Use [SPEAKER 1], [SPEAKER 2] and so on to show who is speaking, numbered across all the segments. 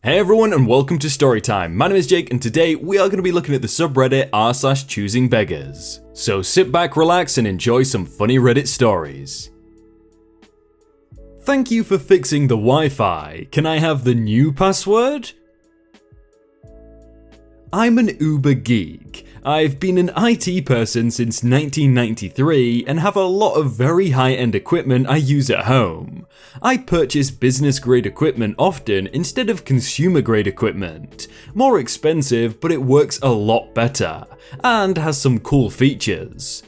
[SPEAKER 1] Hey everyone and welcome to Storytime. My name is Jake and today we are going to be looking at the subreddit r/choosingbeggars. So sit back, relax and enjoy some funny Reddit stories. Thank you for fixing the Wi-Fi. Can I have the new password? I'm an Uber geek. I've been an IT person since 1993 and have a lot of very high-end equipment I use at home. I purchase business-grade equipment often instead of consumer-grade equipment. More expensive, but it works a lot better, and has some cool features.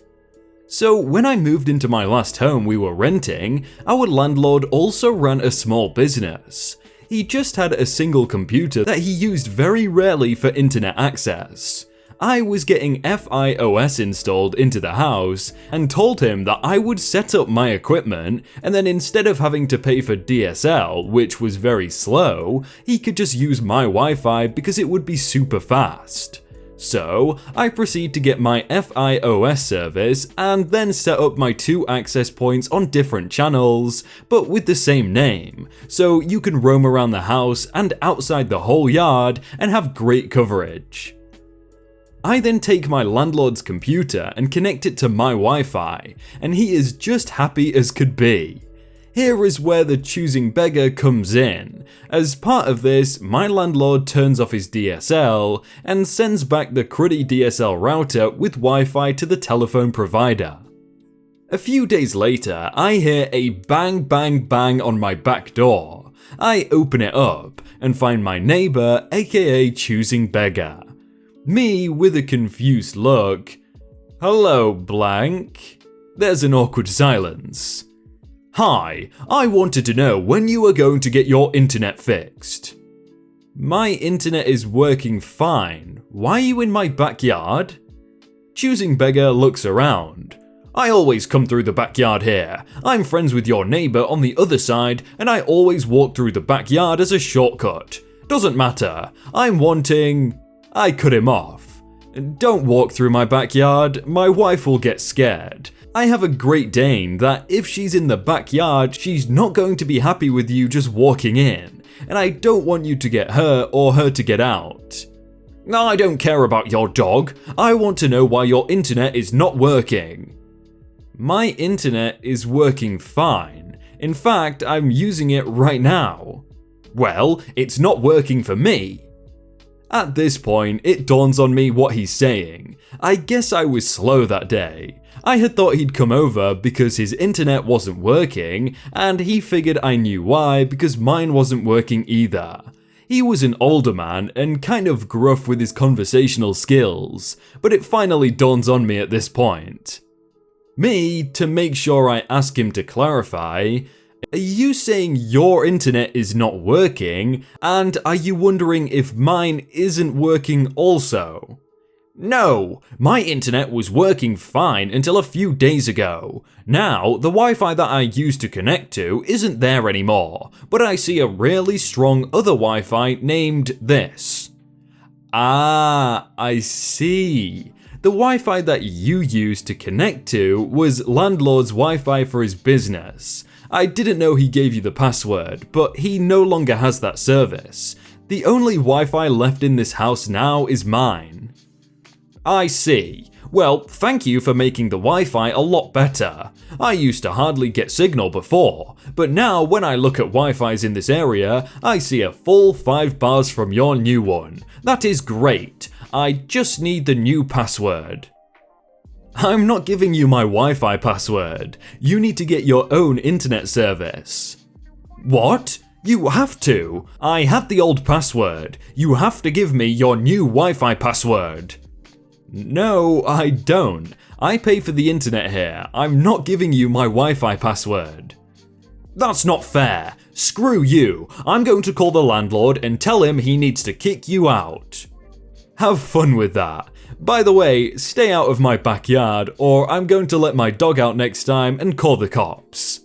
[SPEAKER 1] So when I moved into my last home we were renting, our landlord also ran a small business. He just had a single computer that he used very rarely for internet access. I was getting FiOS installed into the house and told him that I would set up my equipment and then instead of having to pay for DSL, which was very slow, he could just use my Wi-Fi because it would be super fast. So I proceed to get my FiOS service and then set up my 2 access points on different channels, but with the same name, so you can roam around the house and outside the whole yard and have great coverage. I then take my landlord's computer and connect it to my Wi-Fi, and he is just happy as could be. Here is where the choosing beggar comes in. As part of this, my landlord turns off his DSL and sends back the cruddy DSL router with Wi-Fi to the telephone provider. A few days later, I hear a bang bang bang on my back door. I open it up and find my neighbor, aka choosing beggar. Me with a confused look. Hello, blank. There's an awkward silence. Hi, I wanted to know when you were going to get your internet fixed. My internet is working fine. Why are you in my backyard? Choosing beggar looks around. I always come through the backyard here. I'm friends with your neighbor on the other side and I always walk through the backyard as a shortcut. Doesn't matter. I'm wanting... I cut him off. Don't walk through my backyard, my wife will get scared. I have a Great Dane that if she's in the backyard, she's not going to be happy with you just walking in, and I don't want you to get hurt or her to get out. I don't care about your dog, I want to know why your internet is not working. My internet is working fine. In fact, I'm using it right now. Well, it's not working for me. At this point, it dawns on me what he's saying. I guess I was slow that day. I had thought he'd come over because his internet wasn't working, and he figured I knew why because mine wasn't working either. He was an older man and kind of gruff with his conversational skills, but it finally dawns on me at this point. Me, to make sure I ask him to clarify, are you saying your internet is not working, and are you wondering if mine isn't working also? No, my internet was working fine until a few days ago. Now, the Wi-Fi that I used to connect to isn't there anymore, but I see a really strong other Wi-Fi named this. Ah, I see. The Wi-Fi that you used to connect to was landlord's Wi-Fi for his business. I didn't know he gave you the password, but he no longer has that service. The only Wi-Fi left in this house now is mine. I see. Well, thank you for making the Wi-Fi a lot better. I used to hardly get signal before, but now when I look at Wi-Fis in this area, I see a full 5 bars from your new one. That is great. I just need the new password. I'm not giving you my Wi-Fi password. You need to get your own internet service. What? You have to. I had the old password. You have to give me your new Wi-Fi password. No, I don't. I pay for the internet here. I'm not giving you my Wi-Fi password. That's not fair. Screw you. I'm going to call the landlord and tell him he needs to kick you out. Have fun with that. By the way, stay out of my backyard or I'm going to let my dog out next time and call the cops.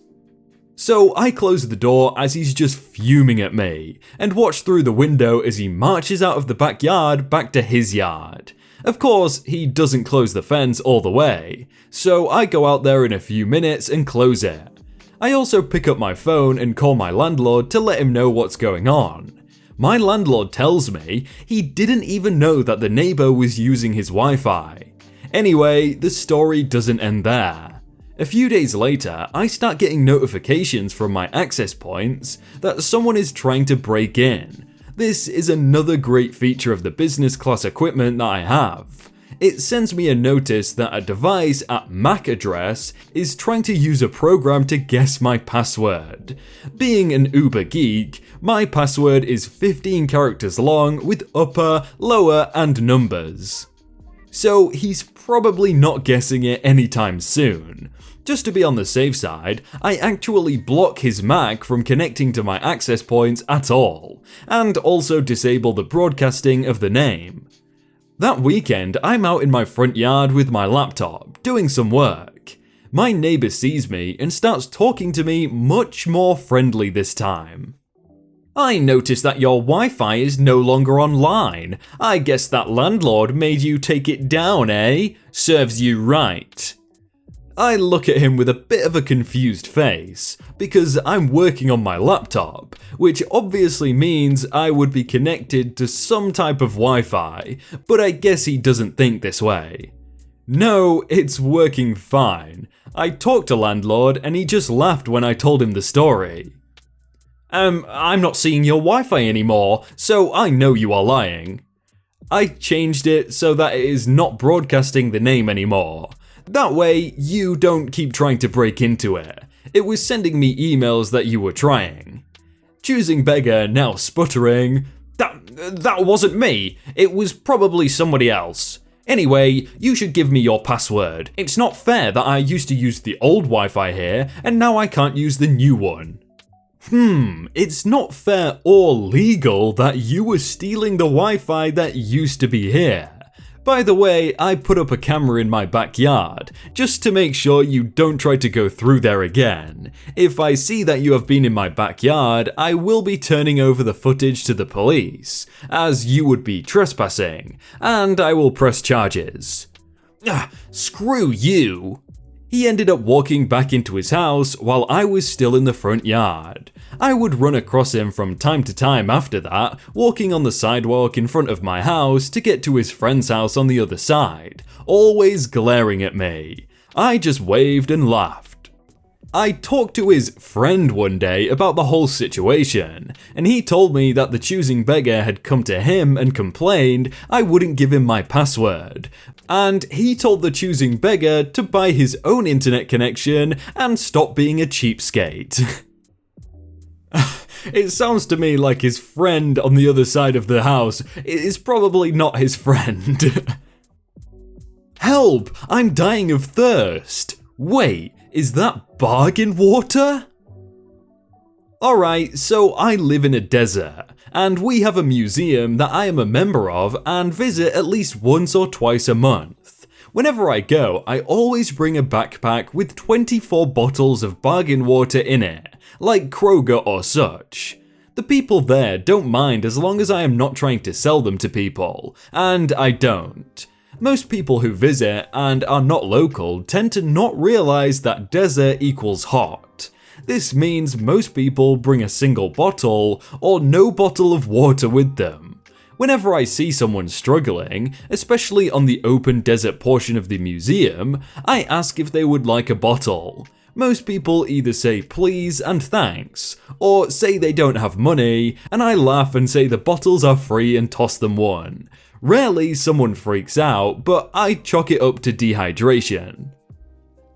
[SPEAKER 1] So I close the door as he's just fuming at me and watch through the window as he marches out of the backyard back to his yard. Of course, he doesn't close the fence all the way, so I go out there in a few minutes and close it. I also pick up my phone and call my landlord to let him know what's going on. My landlord tells me he didn't even know that the neighbor was using his Wi-Fi. Anyway, the story doesn't end there. A few days later, I start getting notifications from my access points that someone is trying to break in. This is another great feature of the business class equipment that I have. It sends me a notice that a device at MAC address is trying to use a program to guess my password. Being an uber geek, my password is 15 characters long with upper, lower, and numbers. So he's probably not guessing it anytime soon. Just to be on the safe side, I actually block his Mac from connecting to my access points at all, and also disable the broadcasting of the name. That weekend, I'm out in my front yard with my laptop, doing some work. My neighbor sees me and starts talking to me much more friendly this time. "I noticed that your Wi-Fi is no longer online. I guess that landlord made you take it down, eh? Serves you right." I look at him with a bit of a confused face, because I'm working on my laptop, which obviously means I would be connected to some type of Wi-Fi, but I guess he doesn't think this way. No, it's working fine. I talked to landlord and he just laughed when I told him the story. I'm not seeing your Wi-Fi anymore, so I know you are lying. I changed it so that it is not broadcasting the name anymore. That way, you don't keep trying to break into it. It was sending me emails that you were trying. Choosing beggar now sputtering, That wasn't me. It was probably somebody else. Anyway, you should give me your password. It's not fair that I used to use the old Wi-Fi here, and now I can't use the new one. It's not fair or legal that you were stealing the Wi-Fi that used to be here. By the way, I put up a camera in my backyard, just to make sure you don't try to go through there again. If I see that you have been in my backyard, I will be turning over the footage to the police, as you would be trespassing, and I will press charges. Screw you! He ended up walking back into his house while I was still in the front yard. I would run across him from time to time after that, walking on the sidewalk in front of my house to get to his friend's house on the other side, always glaring at me. I just waved and laughed. I talked to his friend one day about the whole situation, and he told me that the choosing beggar had come to him and complained I wouldn't give him my password. And he told the choosing beggar to buy his own internet connection and stop being a cheapskate. It sounds to me like his friend on the other side of the house is probably not his friend. Help! I'm dying of thirst! Wait, is that bargain water? Alright, so I live in a desert, and we have a museum that I am a member of and visit at least once or twice a month. Whenever I go, I always bring a backpack with 24 bottles of bargain water in it, like Kroger or such. The people there don't mind as long as I am not trying to sell them to people, and I don't. Most people who visit and are not local tend to not realize that desert equals hot. This means most people bring a single bottle or no bottle of water with them. Whenever I see someone struggling, especially on the open desert portion of the museum, I ask if they would like a bottle. Most people either say please and thanks, or say they don't have money, and I laugh and say the bottles are free and toss them one. Rarely someone freaks out, but I chalk it up to dehydration.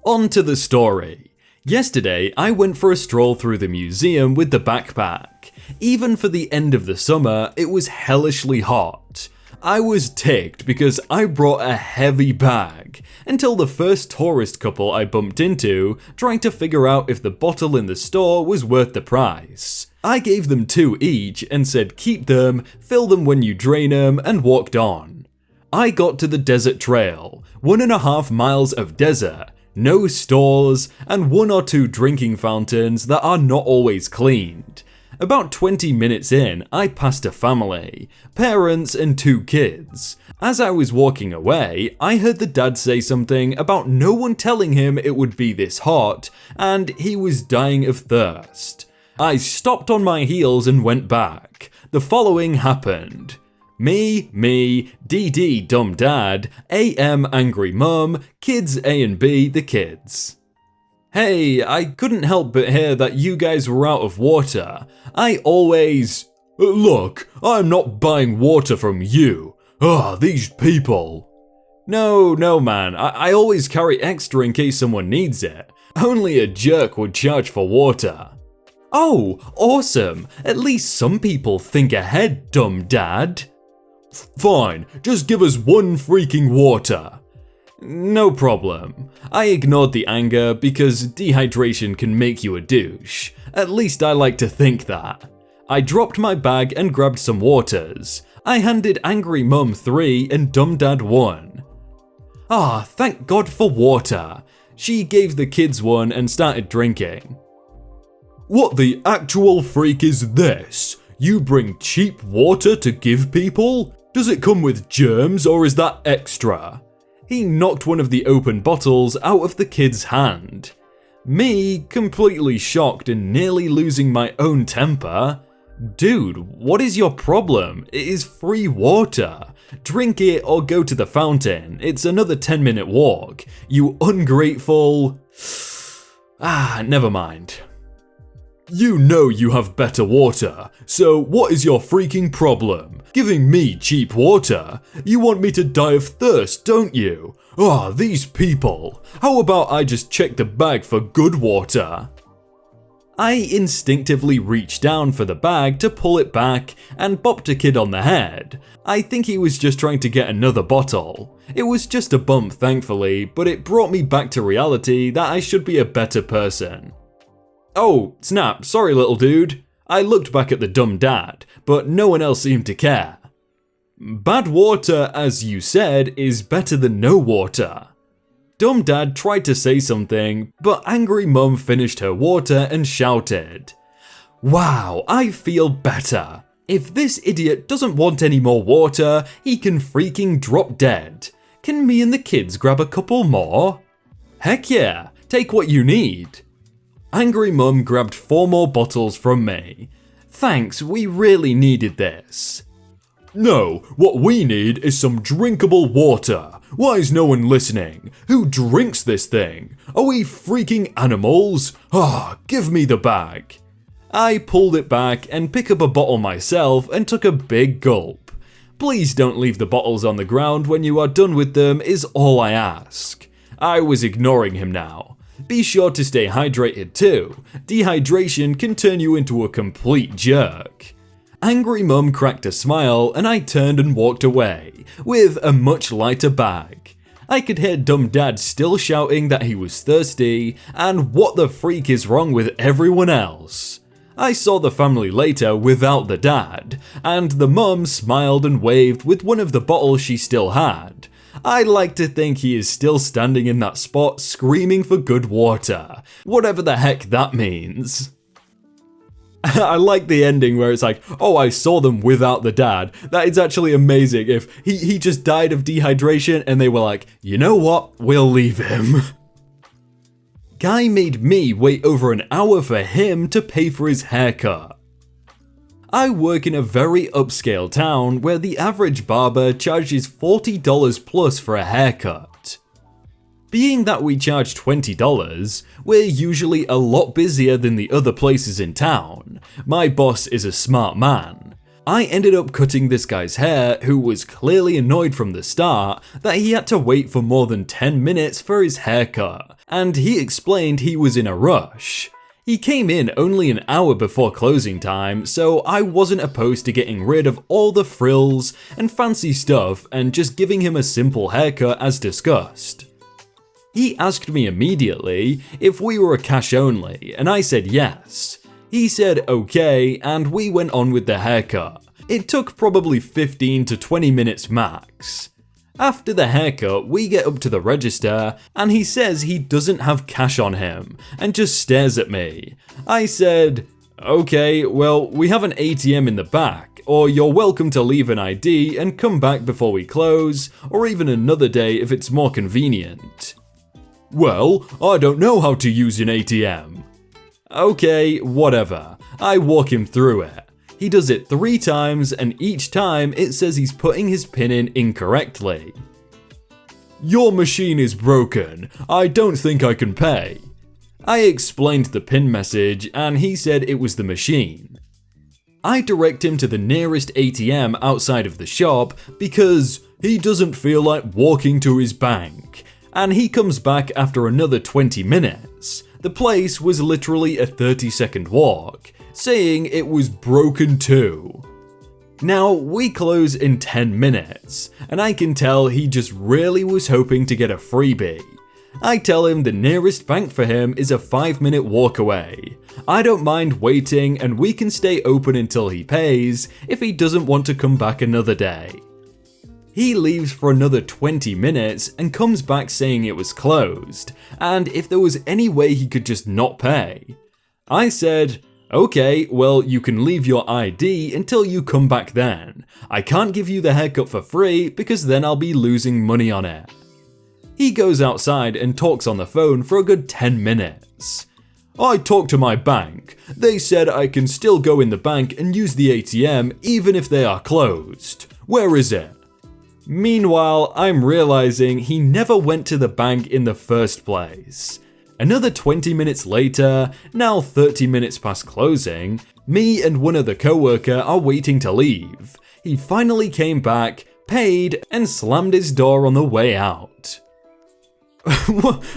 [SPEAKER 1] On to the story. Yesterday, I went for a stroll through the museum with the backpack. Even for the end of the summer, it was hellishly hot. I was ticked because I brought a heavy bag, until the first tourist couple I bumped into trying to figure out if the bottle in the store was worth the price. I gave them 2 each and said keep them, fill them when you drain them, and walked on. I got to the desert trail, 1.5 miles of desert, no stores, and 1 or 2 drinking fountains that are not always cleaned. About 20 minutes in, I passed a family, parents and 2 kids. As I was walking away, I heard the dad say something about no one telling him it would be this hot, and he was dying of thirst. I stopped on my heels and went back. The following happened. Me, DD dumb dad, AM angry mum, kids A and B the kids. Hey, I couldn't help but hear that you guys were out of water. I always... Look, I'm not buying water from you. These people. No man, I always carry extra in case someone needs it. Only a jerk would charge for water. Oh, awesome. At least some people think ahead, dumb dad. Fine, just give us one freaking water. No problem. I ignored the anger because dehydration can make you a douche. At least I like to think that. I dropped my bag and grabbed some waters. I handed angry mum 3 and dumb dad 1. Thank God for water. She gave the kids one and started drinking. What the actual freak is this? You bring cheap water to give people? Does it come with germs or is that extra? He knocked one of the open bottles out of the kid's hand. Me, completely shocked and nearly losing my own temper. Dude, what is your problem? It is free water. Drink it or go to the fountain. It's another 10-minute walk. You ungrateful... never mind. You know you have better water, so what is your freaking problem? Giving me cheap water? You want me to die of thirst, don't you? These people. How about I just check the bag for good water? I instinctively reached down for the bag to pull it back and bopped a kid on the head. I think he was just trying to get another bottle. It was just a bump, thankfully, but it brought me back to reality that I should be a better person. Oh, snap, sorry little dude. I looked back at the dumb dad, but no one else seemed to care. Bad water, as you said, is better than no water. Dumb dad tried to say something, but angry mum finished her water and shouted, Wow, I feel better. If this idiot doesn't want any more water, he can freaking drop dead. Can me and the kids grab a couple more? Heck yeah, take what you need. Angry mum grabbed 4 more bottles from me. Thanks, we really needed this. No, what we need is some drinkable water. Why is no one listening? Who drinks this thing? Are we freaking animals? Give me the bag. I pulled it back and picked up a bottle myself and took a big gulp. Please don't leave the bottles on the ground when you are done with them is all I ask. I was ignoring him now. Be sure to stay hydrated too. Dehydration can turn you into a complete jerk. Angry mum cracked a smile and I turned and walked away, with a much lighter bag. I could hear dumb dad still shouting that he was thirsty and what the freak is wrong with everyone else. I saw the family later without the dad, and the mum smiled and waved with one of the bottles she still had. I like to think he is still standing in that spot screaming for good water, whatever the heck that means. I like the ending where it's like, I saw them without the dad. That is actually amazing if he just died of dehydration and they were like, you know what, we'll leave him. Guy made me wait over an hour for him to pay for his haircut. I work in a very upscale town where the average barber charges $40 plus for a haircut. Being that we charge $20, we're usually a lot busier than the other places in town. My boss is a smart man. I ended up cutting this guy's hair who was clearly annoyed from the start that he had to wait for more than 10 minutes for his haircut, and he explained he was in a rush. He came in only an hour before closing time, so I wasn't opposed to getting rid of all the frills and fancy stuff and just giving him a simple haircut as discussed. He asked me immediately if we were a cash only, and I said yes. He said okay, and we went on with the haircut. It took probably 15 to 20 minutes max. After the haircut, we get up to the register, and he says he doesn't have cash on him, and just stares at me. I said, okay, well, we have an ATM in the back, or you're welcome to leave an ID and come back before we close, or even another day if it's more convenient. Well, I don't know how to use an ATM. Okay, whatever. I walk him through it. He does it 3 times, and each time it says he's putting his PIN in incorrectly. "Your machine is broken. I don't think I can pay." I explained the PIN message, and he said it was the machine. I direct him to the nearest ATM outside of the shop because he doesn't feel like walking to his bank, and he comes back after another 20 minutes. The place was literally a 30-second walk, saying it was broken too. Now, we close in 10 minutes, and I can tell he just really was hoping to get a freebie. I tell him the nearest bank for him is a 5-minute walk away. I don't mind waiting, and we can stay open until he pays if he doesn't want to come back another day. He leaves for another 20 minutes and comes back saying it was closed, and if there was any way he could just not pay. I said, "Okay, well, you can leave your ID until you come back then. I can't give you the haircut for free because then I'll be losing money on it." He goes outside and talks on the phone for a good 10 minutes. "I talked to my bank. They said I can still go in the bank and use the ATM even if they are closed. Where is it?" Meanwhile, I'm realizing he never went to the bank in the first place. Another 20 minutes later, now 30 minutes past closing, me and one other coworker are waiting to leave. He finally came back, paid, and slammed his door on the way out.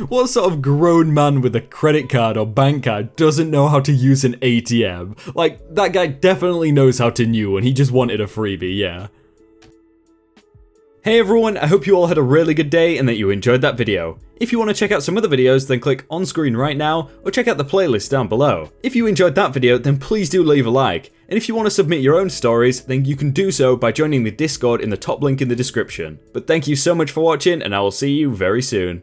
[SPEAKER 1] What sort of grown man with a credit card or bank card doesn't know how to use an ATM? Like, that guy definitely knows how to new and he just wanted a freebie, yeah. Hey everyone, I hope you all had a really good day and that you enjoyed that video. If you want to check out some other videos, then click on screen right now, or check out the playlist down below. If you enjoyed that video, then please do leave a like, and if you want to submit your own stories, then you can do so by joining the Discord in the top link in the description. But thank you so much for watching, and I will see you very soon.